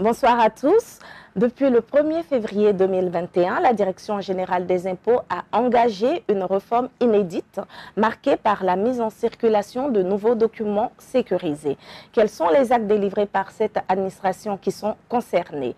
Bonsoir à tous. Depuis le 1er février 2021, la Direction générale des impôts a engagé une réforme inédite marquée par la mise en circulation de nouveaux documents sécurisés. Quels sont les actes délivrés par cette administration qui sont concernés?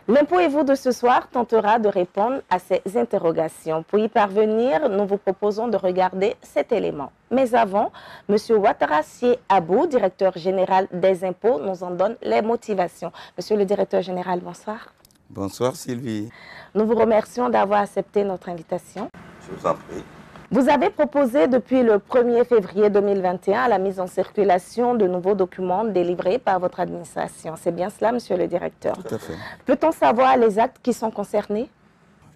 L'impôt et vous de ce soir tentera de répondre à ces interrogations. Pour y parvenir, nous vous proposons de regarder cet élément. Mais avant, M. Ouattara Abou, directeur général des impôts, nous en donne les motivations. Monsieur le directeur général, bonsoir. Bonsoir Sylvie. Nous vous remercions d'avoir accepté notre invitation. Je vous en prie. Vous avez proposé depuis le 1er février 2021 la mise en circulation de nouveaux documents délivrés par votre administration. C'est bien cela, monsieur le directeur? Tout à fait. Peut-on savoir les actes qui sont concernés?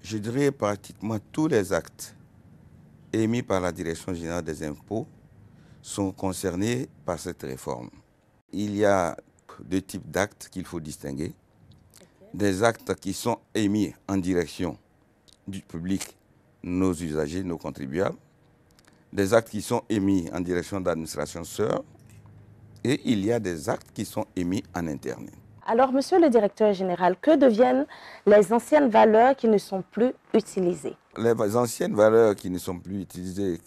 Je dirais pratiquement tous les actes émis par la Direction générale des impôts sont concernés par cette réforme. Il y a deux types d'actes qu'il faut distinguer. Des actes qui sont émis en direction du public, nos usagers, nos contribuables. Des actes qui sont émis en direction d'administration sœur. Et il y a des actes qui sont émis en interne. Alors, monsieur le directeur général, que deviennent les anciennes valeurs qui ne sont plus utilisées? Les anciennes valeurs qui ne sont plus utilisées,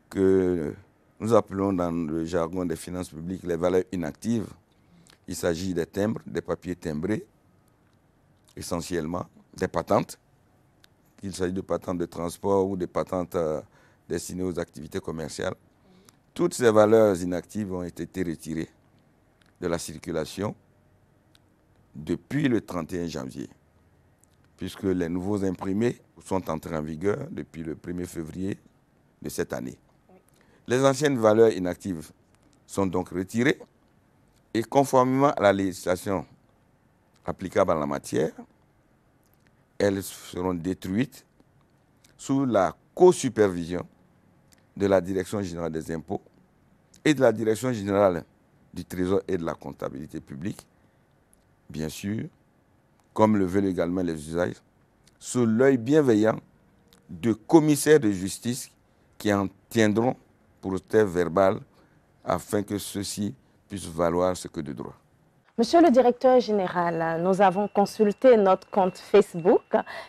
que nous appelons dans le jargon des finances publiques les valeurs inactives, il s'agit des timbres, des papiers timbrés, essentiellement, des patentes, qu'il s'agit de patentes de transport ou de patentes destinées aux activités commerciales. Toutes ces valeurs inactives ont été retirées de la circulation depuis le 31 janvier, puisque les nouveaux imprimés sont entrés en vigueur depuis le 1er février de cette année. Les anciennes valeurs inactives sont donc retirées et conformément à la législation applicable en la matière, elles seront détruites sous la co-supervision de la Direction générale des impôts et de la Direction générale du Trésor et de la comptabilité publique, bien sûr, comme le veulent également les usages, sous l'œil bienveillant de commissaires de justice qui en tiendront procès verbal afin que ceux-ci puissent valoir ce que de droit. Monsieur le directeur général, nous avons consulté notre compte Facebook.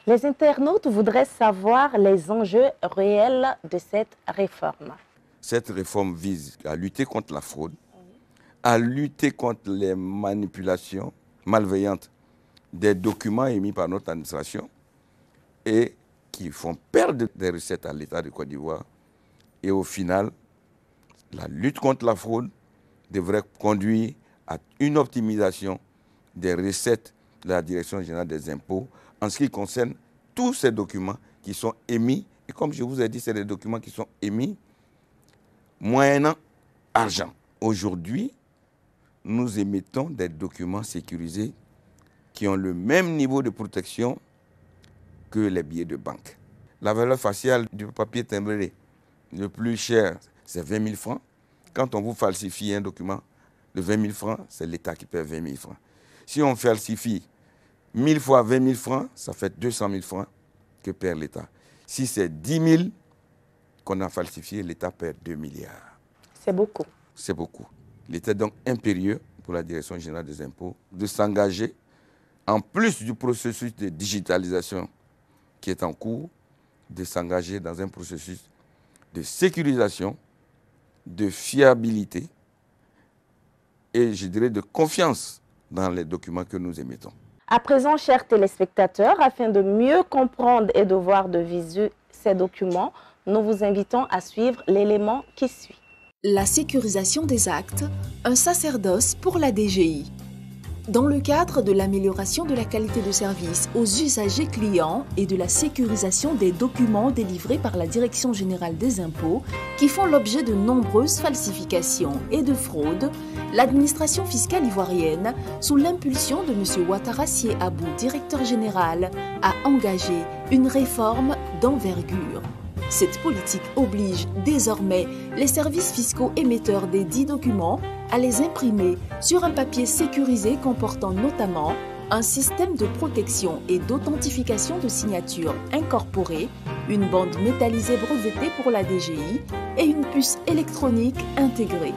Les internautes voudraient savoir les enjeux réels de cette réforme. Cette réforme vise à lutter contre la fraude, à lutter contre les manipulations malveillantes des documents émis par notre administration et qui font perdre des recettes à l'État de Côte d'Ivoire. Et au final, la lutte contre la fraude devrait conduire à une optimisation des recettes de la Direction générale des impôts en ce qui concerne tous ces documents qui sont émis. Et comme je vous ai dit, c'est des documents qui sont émis moyennant argent. Aujourd'hui, nous émettons des documents sécurisés qui ont le même niveau de protection que les billets de banque. La valeur faciale du papier timbré le plus cher, c'est 20 000 francs. Quand on vous falsifie un document de 20 000 francs, c'est l'État qui paie 20 000 francs. Si on falsifie 1000 fois 20 000 francs, ça fait 200 000 francs que perd l'État. Si c'est 10 000 qu'on a falsifié, l'État perd 2 milliards. C'est beaucoup. C'est beaucoup. Il était donc impérieux pour la Direction générale des impôts de s'engager, en plus du processus de digitalisation qui est en cours, de s'engager dans un processus de sécurisation, de fiabilité et, je dirais, de confiance dans les documents que nous émettons. À présent, chers téléspectateurs, afin de mieux comprendre et de voir de visu ces documents, nous vous invitons à suivre l'élément qui suit. La sécurisation des actes, un sacerdoce pour la DGI. Dans le cadre de l'amélioration de la qualité de service aux usagers clients et de la sécurisation des documents délivrés par la Direction générale des impôts qui font l'objet de nombreuses falsifications et de fraudes, l'administration fiscale ivoirienne, sous l'impulsion de M. Ouattara Abou, directeur général, a engagé une réforme d'envergure. Cette politique oblige désormais les services fiscaux émetteurs des dits documents à les imprimer sur un papier sécurisé comportant notamment un système de protection et d'authentification de signature incorporée, une bande métallisée brevetée pour la DGI et une puce électronique intégrée.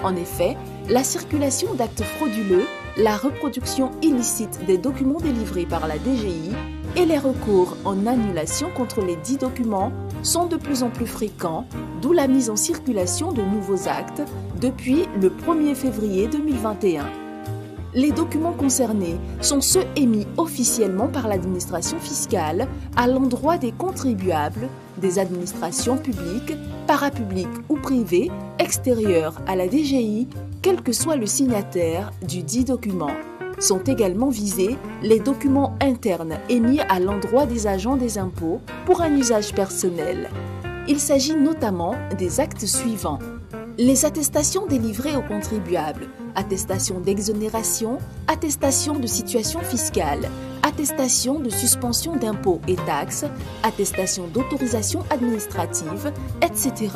En effet, la circulation d'actes frauduleux la reproduction illicite des documents délivrés par la DGI et les recours en annulation contre les dits documents sont de plus en plus fréquents, d'où la mise en circulation de nouveaux actes depuis le 1er février 2021. Les documents concernés sont ceux émis officiellement par l'administration fiscale à l'endroit des contribuables, des administrations publiques, parapubliques ou privées, extérieures à la DGI, quel que soit le signataire du dit document. Sont également visés les documents internes émis à l'endroit des agents des impôts pour un usage personnel. Il s'agit notamment des actes suivants. Les attestations délivrées aux contribuables, attestation d'exonération, attestation de situation fiscale, attestation de suspension d'impôts et taxes, attestation d'autorisation administrative, etc.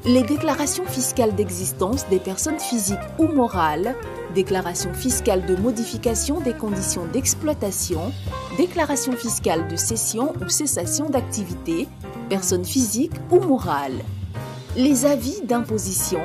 Les déclarations fiscales d'existence des personnes physiques ou morales, déclaration fiscale de modification des conditions d'exploitation, déclaration fiscale de cession ou cessation d'activité, personnes physiques ou morales. Les avis d'imposition,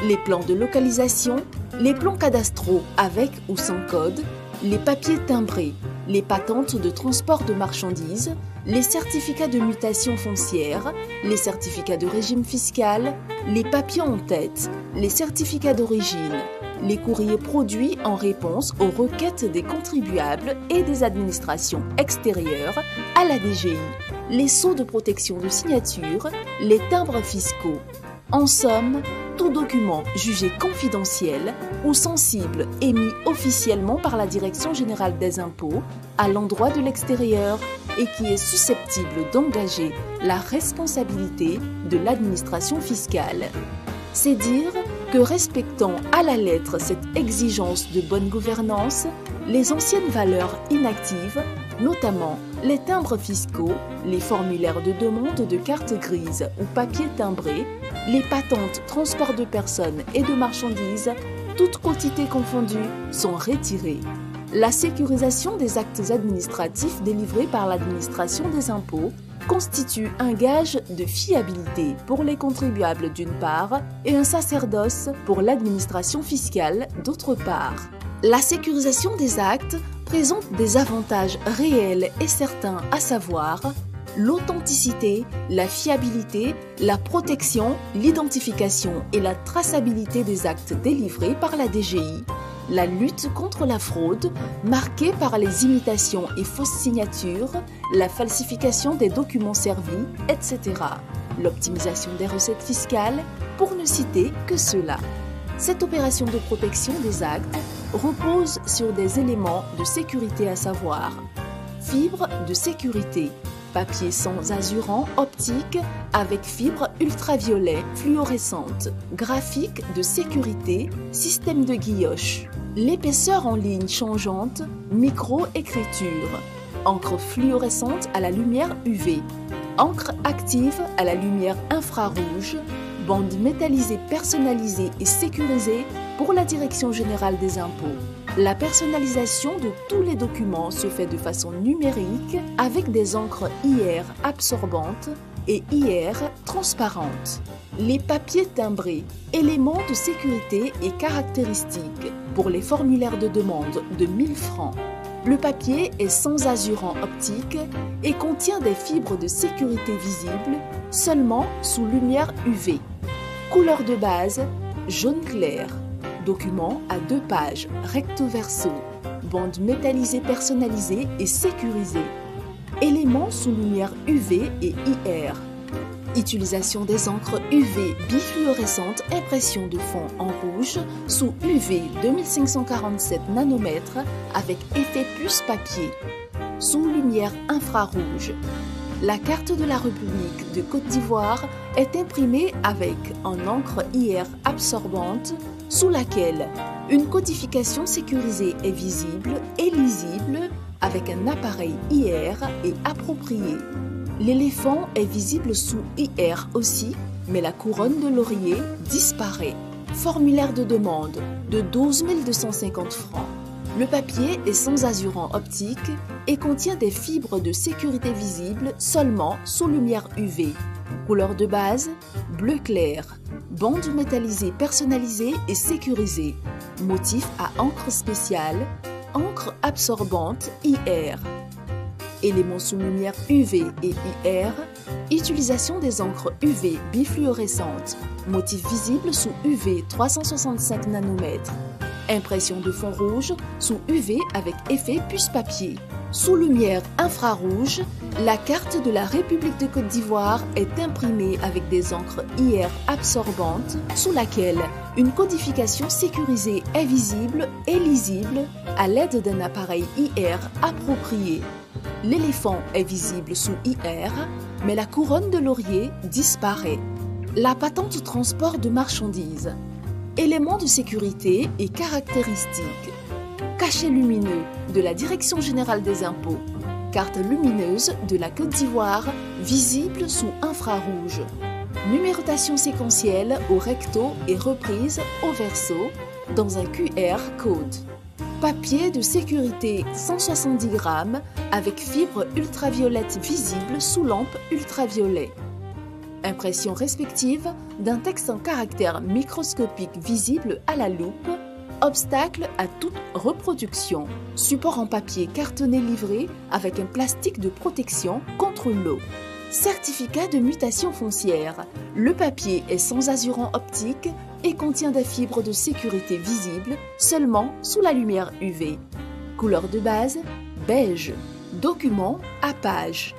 les plans de localisation, les plans cadastraux avec ou sans code, les papiers timbrés, les patentes de transport de marchandises, les certificats de mutation foncière, les certificats de régime fiscal, les papiers en tête, les certificats d'origine, les courriers produits en réponse aux requêtes des contribuables et des administrations extérieures à la DGI, les sceaux de protection de signature, les timbres fiscaux. En somme, tout document jugé confidentiel ou sensible émis officiellement par la Direction générale des impôts à l'endroit de l'extérieur et qui est susceptible d'engager la responsabilité de l'administration fiscale. C'est dire que respectant à la lettre cette exigence de bonne gouvernance, les anciennes valeurs inactives, notamment les timbres fiscaux, les formulaires de demande de carte grise ou papier timbré, les patentes transport de personnes et de marchandises, toutes quantités confondues, sont retirées. La sécurisation des actes administratifs délivrés par l'administration des impôts constitue un gage de fiabilité pour les contribuables d'une part et un sacerdoce pour l'administration fiscale d'autre part. La sécurisation des actes présente des avantages réels et certains, à savoir l'authenticité, la fiabilité, la protection, l'identification et la traçabilité des actes délivrés par la DGI, la lutte contre la fraude, marquée par les imitations et fausses signatures, la falsification des documents servis, etc. L'optimisation des recettes fiscales, pour ne citer que cela. Cette opération de protection des actes repose sur des éléments de sécurité à savoir fibre de sécurité, papier sans azurant optique avec fibre ultraviolet fluorescente, graphique de sécurité, système de guilloche, l'épaisseur en ligne changeante, micro-écriture, encre fluorescente à la lumière UV, encre active à la lumière infrarouge, bande métallisée personnalisée et sécurisée pour la Direction générale des impôts. La personnalisation de tous les documents se fait de façon numérique avec des encres IR absorbantes et IR transparentes. Les papiers timbrés, éléments de sécurité et caractéristiques pour les formulaires de demande de 1000 francs. Le papier est sans azurant optique et contient des fibres de sécurité visibles seulement sous lumière UV. Couleur de base, jaune clair. Document à 2 pages, recto verso. Bande métallisée personnalisée et sécurisée. Éléments sous lumière UV et IR. Utilisation des encres UV bifluorescentes, impression de fond en rouge sous UV 2547 nanomètres avec effet puce papier. Sous lumière infrarouge. La carte de la République de Côte d'Ivoire est imprimée avec en encre IR absorbante sous laquelle une codification sécurisée est visible et lisible avec un appareil IR et approprié. L'éléphant est visible sous IR aussi, mais la couronne de laurier disparaît. Formulaire de demande de 12 250 francs. Le papier est sans azurant optique et contient des fibres de sécurité visibles seulement sous lumière UV. Couleur de base, bleu clair. Bande métallisée personnalisée et sécurisée. Motif à encre spéciale, encre absorbante IR. Éléments sous lumière UV et IR. Utilisation des encres UV bifluorescentes. Motif visible sous UV 365 nanomètres. Impression de fond rouge sous UV avec effet puce papier. Sous lumière infrarouge, la carte de la République de Côte d'Ivoire est imprimée avec des encres IR absorbantes sous laquelle une codification sécurisée est visible et lisible à l'aide d'un appareil IR approprié. L'éléphant est visible sous IR, mais la couronne de laurier disparaît. La patente de transport de marchandises. Éléments de sécurité et caractéristiques. Cachet lumineux de la Direction générale des impôts. Carte lumineuse de la Côte d'Ivoire, visible sous infrarouge. Numérotation séquentielle au recto et reprise au verso dans un QR code. Papier de sécurité 170 grammes avec fibre ultraviolette visible sous lampe ultraviolet. Impression respective d'un texte en caractère microscopique visible à la loupe. Obstacle à toute reproduction. Support en papier cartonné livré avec un plastique de protection contre l'eau. Certificat de mutation foncière. Le papier est sans azurant optique et contient des fibres de sécurité visibles seulement sous la lumière UV. Couleur de base, beige. Document à page.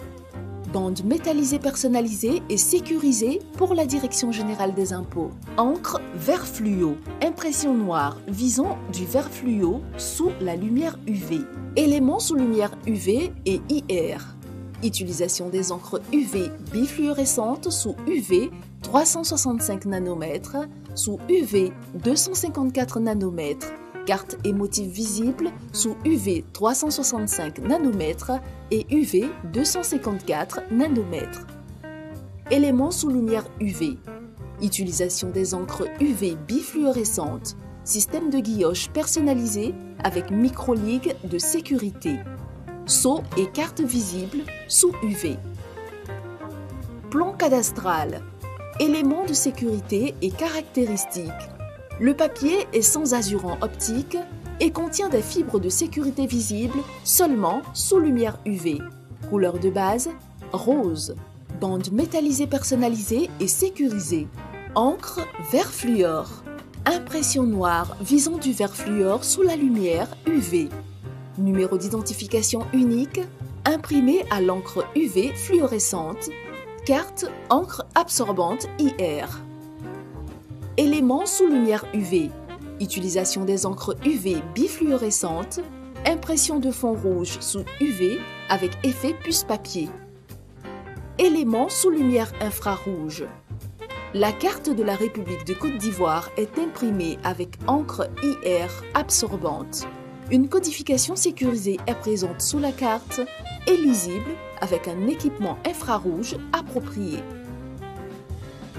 Bande métallisée personnalisée et sécurisée pour la Direction générale des impôts. Encre vert fluo. Impression noire visant du vert fluo sous la lumière UV. Éléments sous lumière UV et IR. Utilisation des encres UV bifluorescentes sous UV 365 nanomètres, sous UV 254 nanomètres. Carte et motif visible sous UV 365 nanomètres et UV 254 nanomètres. Éléments sous lumière UV. Utilisation des encres UV bifluorescentes. Système de guilloche personnalisé avec micro-ligue de sécurité. Sceau et carte visible sous UV. Plan cadastral. Éléments de sécurité et caractéristiques. Le papier est sans azurant optique et contient des fibres de sécurité visibles seulement sous lumière UV. Couleur de base, rose. Bande métallisée personnalisée et sécurisée. Encre vert fluor. Impression noire visant du vert fluor sous la lumière UV. Numéro d'identification unique, imprimé à l'encre UV fluorescente. Carte encre absorbante IR. Éléments sous lumière UV. Utilisation des encres UV bifluorescentes. Impression de fond rouge sous UV avec effet puce papier. Éléments sous lumière infrarouge. La carte de la République de Côte d'Ivoire est imprimée avec encre IR absorbante. Une codification sécurisée est présente sous la carte et lisible avec un équipement infrarouge approprié.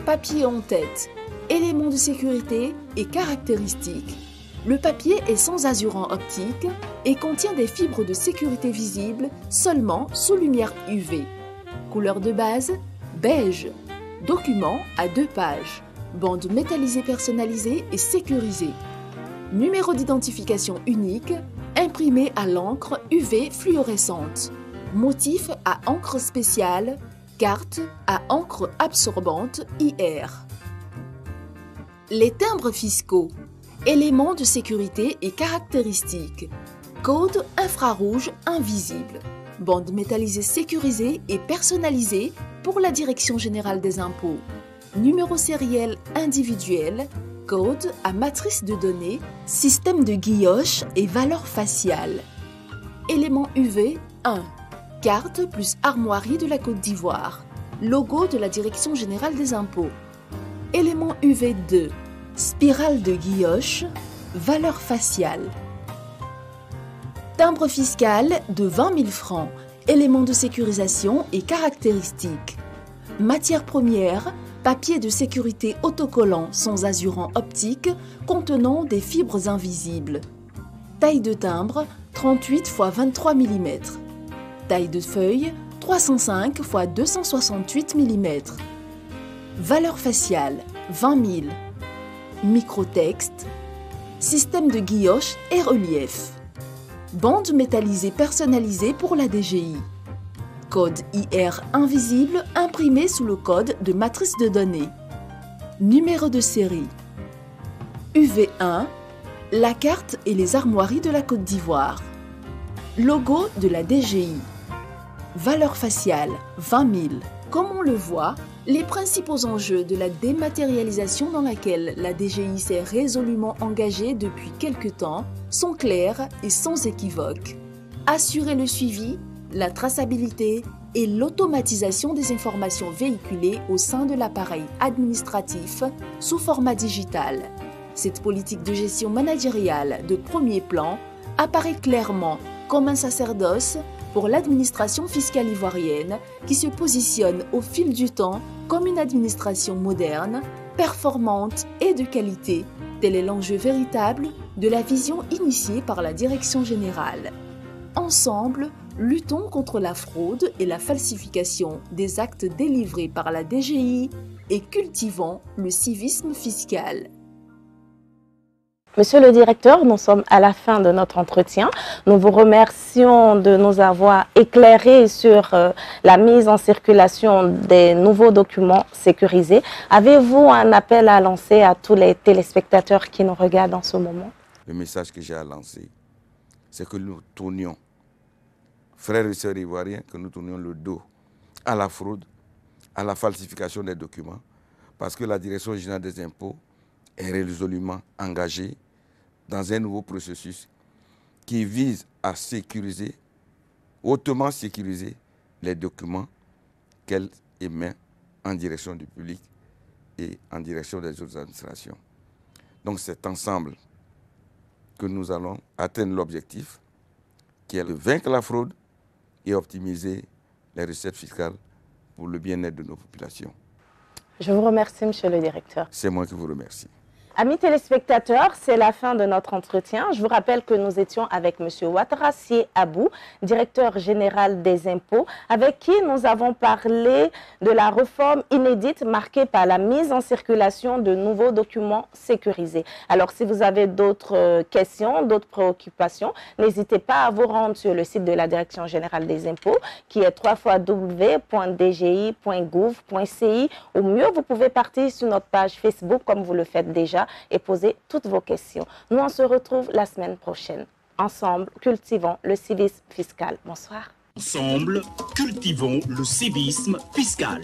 Papier en tête. Éléments de sécurité et caractéristiques. Le papier est sans azurant optique et contient des fibres de sécurité visibles seulement sous lumière UV. Couleur de base, beige. Document à 2 pages. Bande métallisée personnalisée et sécurisée. Numéro d'identification unique, imprimé à l'encre UV fluorescente. Motif à encre spéciale, carte à encre absorbante IR. Les timbres fiscaux. Éléments de sécurité et caractéristiques. Code infrarouge invisible. Bande métallisée sécurisée et personnalisée pour la Direction générale des impôts. Numéro sériel individuel. Code à matrice de données. Système de guilloche et valeur faciale. Élément UV 1. Carte plus armoirie de la Côte d'Ivoire. Logo de la Direction générale des impôts. Élément UV 2. Spirale de guilloche. Valeur faciale. Timbre fiscal de 20 000 francs. Éléments de sécurisation et caractéristiques. Matière première. Papier de sécurité autocollant sans azurant optique contenant des fibres invisibles. Taille de timbre, 38 x 23 mm. Taille de feuille, 305 x 268 mm. Valeur faciale, 20 000. Microtexte. Système de guilloche et relief. Bande métallisée personnalisée pour la DGI. Code IR invisible imprimé sous le code de matrice de données. Numéro de série. UV1. La carte et les armoiries de la Côte d'Ivoire. Logo de la DGI. Valeur faciale, 20 000. Comme on le voit, les principaux enjeux de la dématérialisation dans laquelle la DGI s'est résolument engagée depuis quelque temps sont clairs et sans équivoque. Assurer le suivi, la traçabilité et l'automatisation des informations véhiculées au sein de l'appareil administratif sous format digital. Cette politique de gestion managériale de premier plan apparaît clairement comme un sacerdoce pour l'administration fiscale ivoirienne qui se positionne au fil du temps comme une administration moderne, performante et de qualité. Tel est l'enjeu véritable de la vision initiée par la Direction générale. Ensemble, luttons contre la fraude et la falsification des actes délivrés par la DGI et cultivons le civisme fiscal. Monsieur le directeur, nous sommes à la fin de notre entretien. Nous vous remercions de nous avoir éclairé sur la mise en circulation des nouveaux documents sécurisés. Avez-vous un appel à lancer à tous les téléspectateurs qui nous regardent en ce moment? Le message que j'ai à lancer, c'est que nous tournions, frères et sœurs ivoiriens, que nous tournions le dos à la fraude, à la falsification des documents, parce que la Direction générale des impôts est résolument engagée dans un nouveau processus qui vise à sécuriser, hautement sécuriser les documents qu'elle émet en direction du public et en direction des autres administrations. Donc c'est ensemble que nous allons atteindre l'objectif qui est de vaincre la fraude et optimiser les recettes fiscales pour le bien-être de nos populations. Je vous remercie, monsieur le directeur. C'est moi qui vous remercie. Amis téléspectateurs, c'est la fin de notre entretien. Je vous rappelle que nous étions avec M. Ouattara Abou, directeur général des impôts, avec qui nous avons parlé de la réforme inédite marquée par la mise en circulation de nouveaux documents sécurisés. Alors, si vous avez d'autres questions, d'autres préoccupations, n'hésitez pas à vous rendre sur le site de la Direction générale des impôts, qui est www.dgi.gouv.ci. Ou mieux, vous pouvez partir sur notre page Facebook, comme vous le faites déjà, et poser toutes vos questions. Nous, on se retrouve la semaine prochaine. Ensemble, cultivons le civisme fiscal. Bonsoir. Ensemble, cultivons le civisme fiscal.